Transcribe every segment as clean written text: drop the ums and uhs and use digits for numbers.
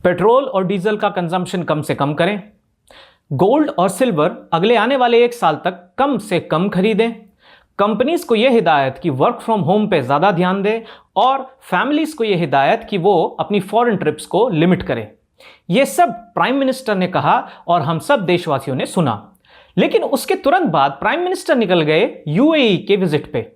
Petrol और diesel का consumption कम से कम करें। गोल्ड और सिल्वर अगले आने वाले 1 साल तक कम से कम खरीदें। कंपनीज को यह हिदायत कि वर्क फ्रॉम होम पे ज़्यादा ध्यान दें और फैमिलीज को यह हिदायत कि वो अपनी फॉरेन ट्रिप्स को लिमिट करें। यह सब प्राइम मिनिस्टर ने कहा और हम सब देशवासियों ने सुना। लेकिन उसके तुरंत बाद प्राइम मिनिस्टर निकल गए यूएई के विजिट पे,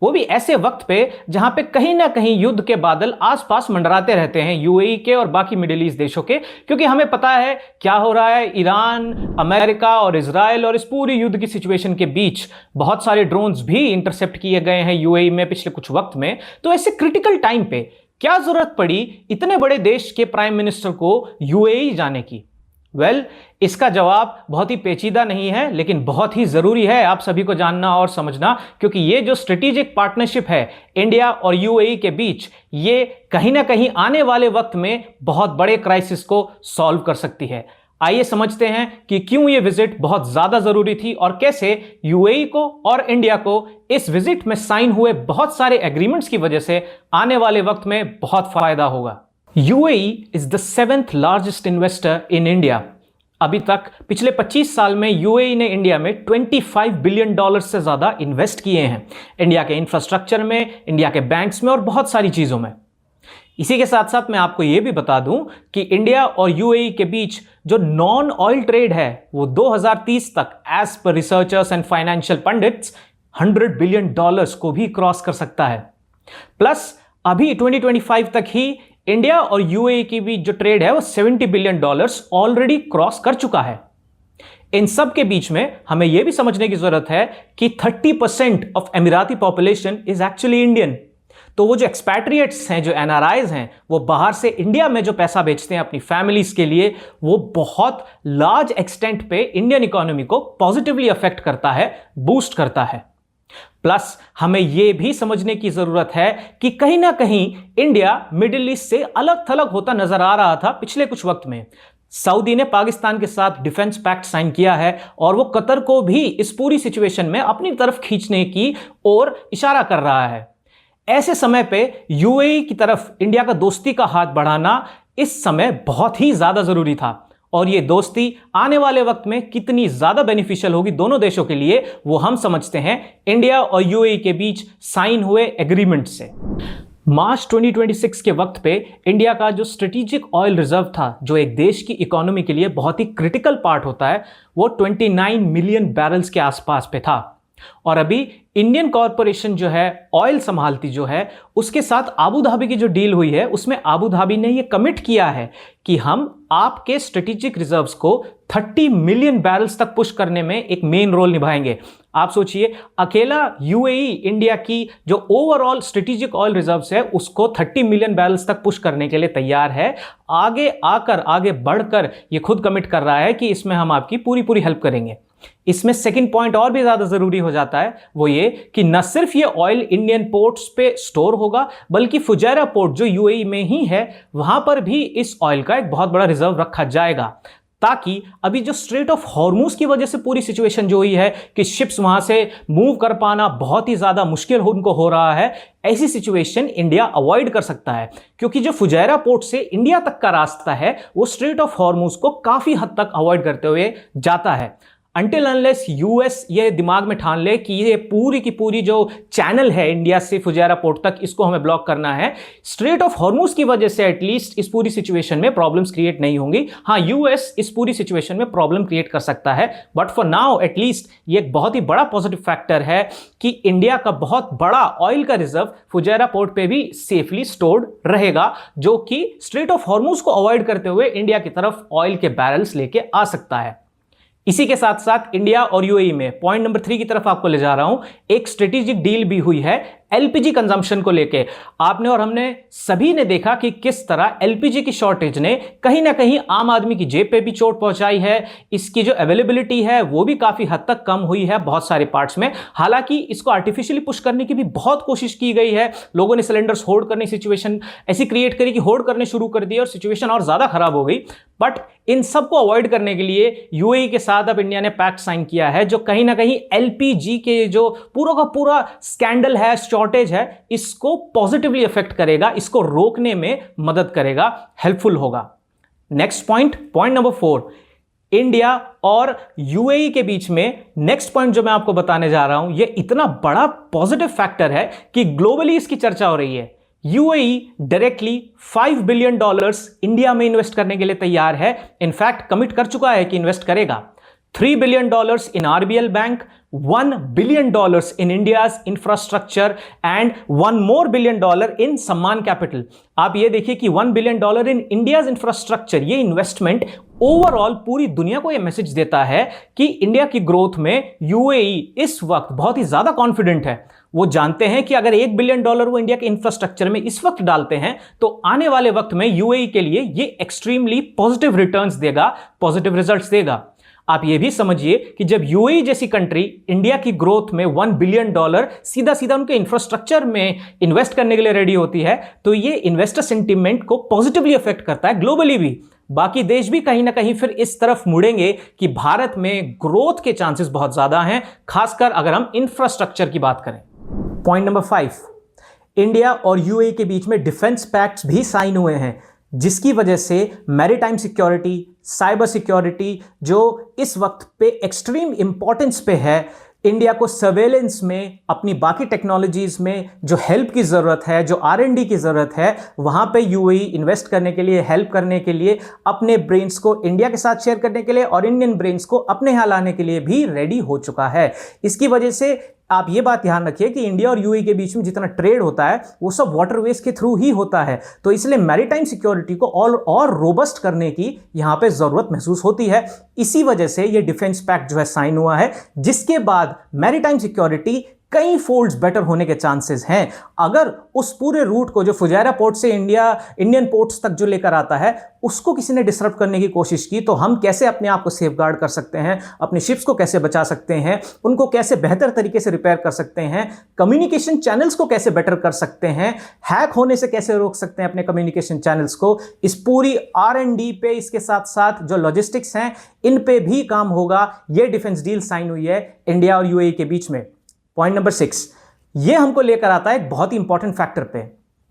वो भी ऐसे वक्त पे जहां पे कहीं ना कहीं युद्ध के बादल आसपास मंडराते रहते हैं यूएई के और बाकी मिडिल ईस्ट देशों के, क्योंकि हमें पता है क्या हो रहा है। ईरान, अमेरिका और इजराइल और इस पूरी युद्ध की सिचुएशन के बीच बहुत सारे ड्रोन्स भी इंटरसेप्ट किए गए हैं यूएई में पिछले कुछ वक्त में। तो ऐसे क्रिटिकल टाइम पे क्या जरूरत पड़ी इतने बड़े देश के प्राइम मिनिस्टर को यूएई जाने की? इसका जवाब बहुत ही पेचीदा नहीं है, लेकिन बहुत ही जरूरी है आप सभी को जानना और समझना, क्योंकि ये जो स्ट्रेटेजिक पार्टनरशिप है इंडिया और यूएई के बीच, ये कहीं ना कहीं आने वाले वक्त में बहुत बड़े क्राइसिस को सॉल्व कर सकती है। आइए समझते हैं कि क्यों ये विजिट बहुत ज्यादा जरूरी थी और कैसे यूएई को और इंडिया को इस विजिट में साइन हुए बहुत सारे एग्रीमेंट्स की वजह से आने वाले वक्त में बहुत फायदा होगा। UAE is the 7th largest investor in India. अभी तक पिछले 25 साल में यूएई ने इंडिया में $25 बिलियन से ज्यादा इन्वेस्ट किए हैं, इंडिया के इंफ्रास्ट्रक्चर में, इंडिया के बैंक्स में और बहुत सारी चीजों में। इसी के साथ साथ मैं आपको यह भी बता दूं कि इंडिया और यूएई के बीच जो नॉन ऑयल ट्रेड है वो 2030 तक एज पर researchers and financial pundits $100 billion को भी क्रॉस कर सकता है। प्लस अभी 2025 तक ही इंडिया और यूएई के बीच जो ट्रेड है वो $70 बिलियन ऑलरेडी क्रॉस कर चुका है। इन सब के बीच में हमें यह भी समझने की जरूरत है कि 30% of अमीराती population is actually Indian. तो वो जो एक्सपैट्रिएट्स हैं, जो एनआरआईज हैं, वो बाहर से इंडिया में जो पैसा बेचते हैं अपनी फैमिलीज के लिए, वो बहुत लार्ज एक्सटेंट पे इंडियन इकोनॉमी को पॉजिटिवली अफेक्ट करता है, बूस्ट करता है। प्लस हमें यह भी समझने की जरूरत है कि कहीं ना कहीं इंडिया मिडिल ईस्ट से अलग थलग होता नजर आ रहा था पिछले कुछ वक्त में। सऊदी ने पाकिस्तान के साथ डिफेंस पैक्ट साइन किया है और वो कतर को भी इस पूरी सिचुएशन में अपनी तरफ खींचने की ओर इशारा कर रहा है। ऐसे समय पे यूएई की तरफ इंडिया का दोस्ती का हाथ बढ़ाना इस समय बहुत ही ज्यादा जरूरी था, और ये दोस्ती आने वाले वक्त में कितनी ज्यादा बेनिफिशियल होगी दोनों देशों के लिए, वो हम समझते हैं इंडिया और यूएई के बीच साइन हुए एग्रीमेंट से। मार्च 2026 के वक्त पे इंडिया का जो स्ट्रेटेजिक ऑयल रिजर्व था, जो एक देश की इकोनॉमी के लिए बहुत ही क्रिटिकल पार्ट होता है, वो 29 मिलियन बैरल्स के आसपास पे था। और अभी इंडियन कॉरपोरेशन जो है ऑयल संभालती जो है, उसके साथ आबू धाबी की जो डील हुई है, उसमें आबू धाबी ने ये कमिट किया है कि हम आपके स्ट्रेटेजिक रिजर्व्स को 30 मिलियन बैरल्स तक पुश करने में एक मेन रोल निभाएंगे। आप सोचिए, अकेला यूएई इंडिया की जो ओवरऑल स्ट्रेटेजिक ऑयल रिजर्व्स है उसको 30 मिलियन बैरल्स तक पुश करने के लिए तैयार है। आगे आकर, आगे बढ़कर ये खुद कमिट कर रहा है कि इसमें हम आपकी पूरी हेल्प करेंगे। इसमें सेकंड पॉइंट और भी ज्यादा जरूरी हो जाता है, वो ये कि न सिर्फ ये ऑयल इंडियन पोर्ट्स पे स्टोर होगा, बल्कि फुजैरा पोर्ट जो यूएई में ही है, वहां पर भी इस ऑयल का एक बहुत बड़ा रिजर्व रखा जाएगा, ताकि अभी जो स्ट्रेट ऑफ हॉर्मूज की वजह से पूरी सिचुएशन जो हुई है कि शिप्स वहां से मूव कर पाना बहुत ही ज्यादा मुश्किल उनको हो रहा है, ऐसी सिचुएशन इंडिया अवॉइड कर सकता है। क्योंकि जो फुजैरा पोर्ट से इंडिया तक का रास्ता है वो स्ट्रेट ऑफ हॉर्मूज को काफी हद तक अवॉइड करते हुए जाता है। अनटिल अनलेस यूएस ये दिमाग में ठान ले कि ये पूरी की पूरी जो चैनल है इंडिया से फुजैरा पोर्ट तक, इसको हमें ब्लॉक करना है, स्ट्रेट ऑफ हॉर्मूज की वजह से एटलीस्ट इस पूरी सिचुएशन में प्रॉब्लम्स क्रिएट नहीं होंगी। हाँ, यूएस इस पूरी सिचुएशन में प्रॉब्लम क्रिएट कर सकता है, बट फॉर नाउ एटलीस्ट ये एक बहुत ही बड़ा पॉजिटिव फैक्टर है कि इंडिया का बहुत बड़ा ऑयल का रिजर्व फुजैरा पोर्ट पे भी सेफली स्टोर्ड रहेगा, जो कि स्ट्रेट ऑफ हॉर्मूज को अवॉइड करते हुए इंडिया की तरफ ऑयल के बैरल्स लेके आ सकता है। इसी के साथ साथ इंडिया और यूएई में पॉइंट नंबर 3 की तरफ आपको ले जा रहा हूं, एक स्ट्रेटेजिक डील भी हुई है एलपीजी कंजम्पशन को लेके। आपने और हमने सभी ने देखा कि किस तरह एलपीजी की शॉर्टेज ने कहीं ना कहीं आम आदमी की जेब पे भी चोट पहुंचाई है। इसकी जो अवेलेबिलिटी है वो भी काफी हद तक कम हुई है बहुत सारे पार्ट्स में। हालांकि इसको आर्टिफिशियली पुश करने की भी बहुत कोशिश की गई है, लोगों ने सिलेंडर्स होल्ड करने की सिचुएशन ऐसी क्रिएट करी कि होल्ड करने शुरू कर दिए और सिचुएशन और ज्यादा खराब हो गई। बट इन सबको अवॉइड करने के लिए यूएई के साथ अब इंडिया ने पैक्ट साइन किया है, जो कहीं ना कहीं एलपीजी के जो पूरा का पूरा स्कैंडल है, शॉर्टेज है, इसको पॉजिटिवली अफेक्ट करेगा, इसको रोकने में मदद करेगा, हेल्पफुल होगा। नेक्स्ट पॉइंट नंबर 4, इंडिया और यूएई के बीच में नेक्स्ट पॉइंट जो मैं आपको बताने जा रहा हूं, यह इतना बड़ा पॉजिटिव फैक्टर है कि ग्लोबली इसकी चर्चा हो रही है। यूएई डायरेक्टली $5 बिलियन इंडिया में इन्वेस्ट करने के लिए तैयार है, इनफैक्ट कमिट कर चुका है कि इन्वेस्ट करेगा। $3 billion in RBL bank, $1 billion in India's infrastructure and $1 more billion इन सम्मान कैपिटल। आप ये देखिए कि $1 बिलियन इन इंडियाज इंफ्रास्ट्रक्चर, ये इन्वेस्टमेंट ओवरऑल पूरी दुनिया को ये मैसेज देता है कि इंडिया की ग्रोथ में यूएई इस वक्त बहुत ही ज्यादा कॉन्फिडेंट है। वो जानते हैं कि अगर $1 बिलियन वो इंडिया के इंफ्रास्ट्रक्चर में इस वक्त डालते हैं तो आने वाले वक्त में यूएई के लिए ये एक्सट्रीमली पॉजिटिव रिटर्न्स देगा, पॉजिटिव रिजल्ट्स देगा। आप ये भी समझिए कि जब यूएई जैसी कंट्री इंडिया की ग्रोथ में $1 बिलियन सीधा सीधा उनके इंफ्रास्ट्रक्चर में इन्वेस्ट करने के लिए रेडी होती है, तो ये इन्वेस्टर सेंटिमेंट को पॉजिटिवली अफेक्ट करता है ग्लोबली भी। बाकी देश भी कहीं ना कहीं फिर इस तरफ मुड़ेंगे कि भारत में ग्रोथ के चांसेस बहुत ज्यादा हैं, खासकर अगर हम इंफ्रास्ट्रक्चर की बात करें। पॉइंट नंबर 5, इंडिया और यूएई के बीच में डिफेंस पैक्ट्स भी साइन हुए हैं, जिसकी वजह से मैरीटाइम सिक्योरिटी, साइबर सिक्योरिटी जो इस वक्त पे एक्सट्रीम इंपॉर्टेंस पे है, इंडिया को सर्वेलेंस में, अपनी बाकी टेक्नोलॉजीज में जो हेल्प की ज़रूरत है, जो R&D की ज़रूरत है, वहाँ पे यूएई इन्वेस्ट करने के लिए, हेल्प करने के लिए, अपने ब्रेन्स को इंडिया के साथ शेयर करने के लिए और इंडियन ब्रेन्स को अपने यहाँ लाने के लिए भी रेडी हो चुका है। इसकी वजह से आप ये बात ध्यान रखिए कि इंडिया और यूएई के बीच में जितना ट्रेड होता है वो सब वाटरवेज के थ्रू ही होता है, तो इसलिए मैरीटाइम सिक्योरिटी को और रोबस्ट करने की यहां पे जरूरत महसूस होती है। इसी वजह से ये डिफेंस पैक्ट जो है साइन हुआ है, जिसके बाद मैरीटाइम सिक्योरिटी कई फोल्ड्स बेटर होने के चांसेस हैं। अगर उस पूरे रूट को जो फुजैरा पोर्ट से इंडियन पोर्ट्स तक जो लेकर आता है उसको किसी ने डिसरप्ट करने की कोशिश की, तो हम कैसे अपने आप को सेफगार्ड कर सकते हैं, अपने शिप्स को कैसे बचा सकते हैं, उनको कैसे बेहतर तरीके से रिपेयर कर सकते हैं, कम्युनिकेशन चैनल्स को कैसे बेटर कर सकते हैं, हैक होने से कैसे रोक सकते हैं अपने कम्युनिकेशन चैनल्स को, इस पूरी R&D पे, इसके साथ साथ जो लॉजिस्टिक्स हैं इन पे भी काम होगा। ये डिफेंस डील साइन हुई है इंडिया और यूएई के बीच में। पॉइंट नंबर 6, ये हमको लेकर आता है एक बहुत ही इंपॉर्टेंट फैक्टर पे,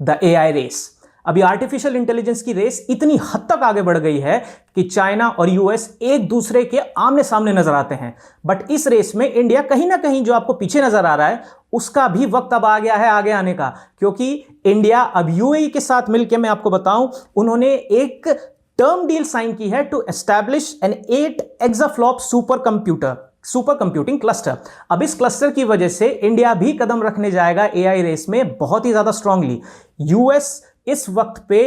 द AI रेस। अभी आर्टिफिशियल इंटेलिजेंस की रेस इतनी हद तक आगे बढ़ गई है कि चाइना और यूएस एक दूसरे के आमने सामने नजर आते हैं, बट इस रेस में इंडिया कहीं ना कहीं जो आपको पीछे नजर आ रहा है उसका भी वक्त अब आ गया है आगे आने का, क्योंकि इंडिया अब यूएई के साथ मिलकर, मैं आपको बताऊं, उन्होंने एक टर्म डील साइन की है to establish an 8 exaflop super computing cluster. अब इस क्लस्टर की वजह से इंडिया भी कदम रखने जाएगा एआई रेस में बहुत ही ज्यादा स्ट्रांगली। यूएस इस वक्त पे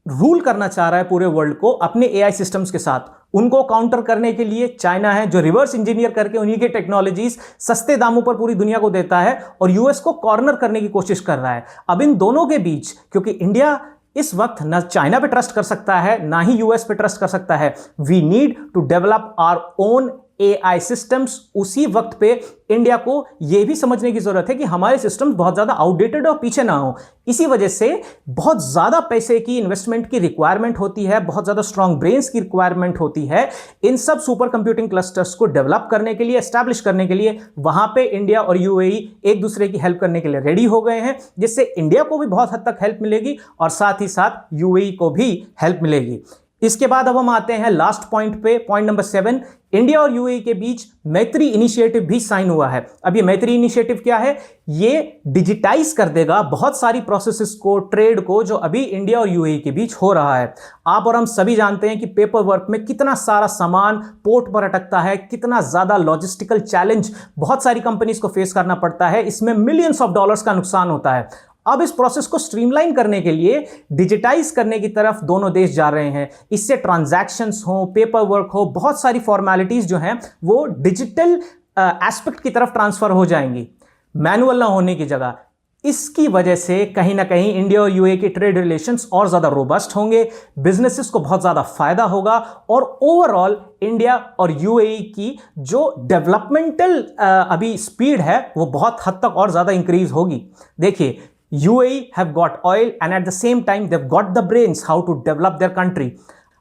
रूल करना चाह रहा है पूरे वर्ल्ड को अपने एआई सिस्टम्स के साथ। उनको काउंटर करने के लिए चाइना है जो रिवर्स इंजीनियर करके उन्हीं के टेक्नोलॉजीज सस्ते दामों पर पूरी दुनिया को देता है, और यूएस को कॉर्नर करने की कोशिश कर रहा है। अब इन दोनों के बीच, क्योंकि इंडिया इस वक्त ना चाइना पे ट्रस्ट कर सकता है ना ही यूएस पे ट्रस्ट कर सकता है, we need to develop our own AI systems. उसी वक्त पे इंडिया को यह भी समझने की जरूरत है कि हमारे सिस्टम्स बहुत ज्यादा आउटडेटेड और पीछे ना हो। इसी वजह से बहुत ज्यादा पैसे की इन्वेस्टमेंट की रिक्वायरमेंट होती है, बहुत ज्यादा स्ट्रांग ब्रेन्स की रिक्वायरमेंट होती है इन सब सुपर कंप्यूटिंग क्लस्टर्स को डेवलप करने के लिए, एस्टैब्लिश करने के लिए। वहां पे इंडिया और यूएई एक दूसरे की हेल्प करने के लिए रेडी हो गए हैं, जिससे इंडिया को भी बहुत हद तक हेल्प मिलेगी और साथ ही साथ यूएई को भी हेल्प मिलेगी। इसके बाद अब हम आते हैं लास्ट पॉइंट पे, पॉइंट नंबर 7। इंडिया और यूएई के बीच मैत्री इनिशिएटिव भी साइन हुआ है। अब ये मैत्री इनिशिएटिव क्या है? ये डिजिटाइज कर देगा बहुत सारी प्रोसेसेस को, ट्रेड को, जो अभी इंडिया और यूएई के बीच हो रहा है। आप और हम सभी जानते हैं कि पेपर वर्क में कितना सारा सामान पोर्ट पर अटकता है, कितना ज्यादा लॉजिस्टिकल चैलेंज बहुत सारी कंपनीज को फेस करना पड़ता है, इसमें मिलियंस ऑफ डॉलर्स का नुकसान होता है। अब इस प्रोसेस को स्ट्रीमलाइन करने के लिए डिजिटाइज करने की तरफ दोनों देश जा रहे हैं। इससे ट्रांजैक्शंस हो, पेपर वर्क हो, बहुत सारी फॉर्मेलिटीज जो हैं वो डिजिटल एस्पेक्ट की तरफ ट्रांसफर हो जाएंगी, मैनुअल ना होने की जगह। इसकी वजह से कहीं ना कहीं इंडिया और यूएई के ट्रेड रिलेशंस और ज्यादा रोबस्ट होंगे, बिजनेसेस को बहुत ज्यादा फायदा होगा, और ओवरऑल इंडिया और यूएई की जो डेवलपमेंटल अभी स्पीड है वो बहुत हद तक और ज्यादा इंक्रीज होगी। देखिए, UAE have got oil and at the same time they've got the brains how to develop their country.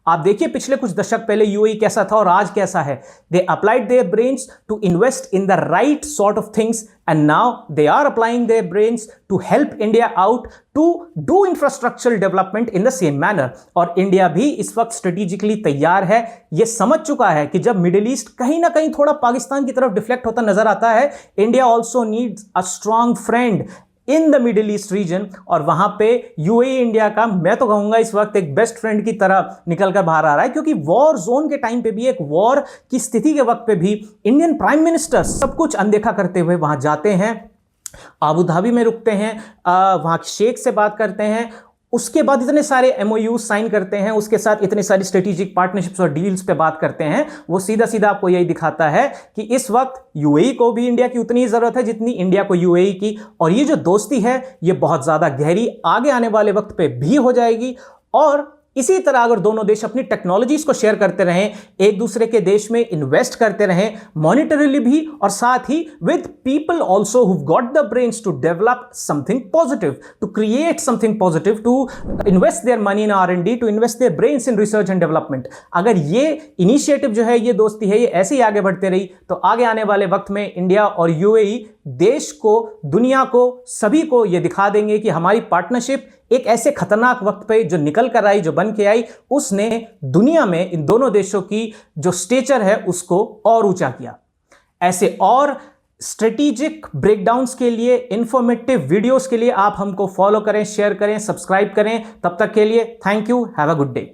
आप देखिए पिछले कुछ दशक पहले यूएई कैसा था और आज कैसा है। They applied their brains to invest in the right sort of things and now they are applying their brains to help India out to do infrastructural development in the same manner. और India भी इस वक्त strategically तैयार है, यह समझ चुका है कि जब मिडिल ईस्ट कहीं ना कहीं थोड़ा पाकिस्तान की तरफ डिफ्लेक्ट होता नजर आता है, India also needs a strong friend in the middle east region. और वहां पे यूएई इंडिया का मैं तो कहूंगा इस वक्त एक बेस्ट फ्रेंड की तरह निकलकर बाहर आ रहा है, क्योंकि वॉर जोन के टाइम पे भी, एक वॉर की स्थिति के वक्त पे भी इंडियन प्राइम मिनिस्टर सब कुछ अनदेखा करते हुए वहां जाते हैं, अबू धाबी में रुकते हैं, वहां शेख से बात करते हैं, उसके बाद इतने सारे एमओयू साइन करते हैं, उसके साथ इतनी सारी स्ट्रेटेजिक पार्टनरशिप्स और डील्स पे बात करते हैं। वो सीधा सीधा आपको यही दिखाता है कि इस वक्त यूएई को भी इंडिया की उतनी ही जरूरत है जितनी इंडिया को यूएई की। और ये जो दोस्ती है ये बहुत ज्यादा गहरी आगे आने वाले वक्त पे भी हो जाएगी। और इसी तरह अगर दोनों देश अपनी टेक्नोलॉजीज को शेयर करते रहें, एक दूसरे के देश में इन्वेस्ट करते रहें मॉनिटरीली भी, और साथ ही with people also who got the brains to develop something positive, to create something positive, to invest their money in R&D, to invest their brains in research and development. अगर ये initiative जो है, ये दोस्ती है, ये ऐसे ही आगे बढ़ते रही तो आगे आने वाले वक्त में इंडिया और यूएई देश को, दुनिया को, सभी को ये दिखा देंगे कि हमारी पार्टनरशिप एक ऐसे खतरनाक वक्त पे जो निकल कर आई, जो बन के आई, उसने दुनिया में इन दोनों देशों की जो स्टेचर है उसको और ऊंचा किया। ऐसे और स्ट्रेटेजिक ब्रेकडाउन्स के लिए, इंफॉर्मेटिव वीडियोस के लिए आप हमको फॉलो करें, शेयर करें, सब्सक्राइब करें। तब तक के लिए thank you, have a good day.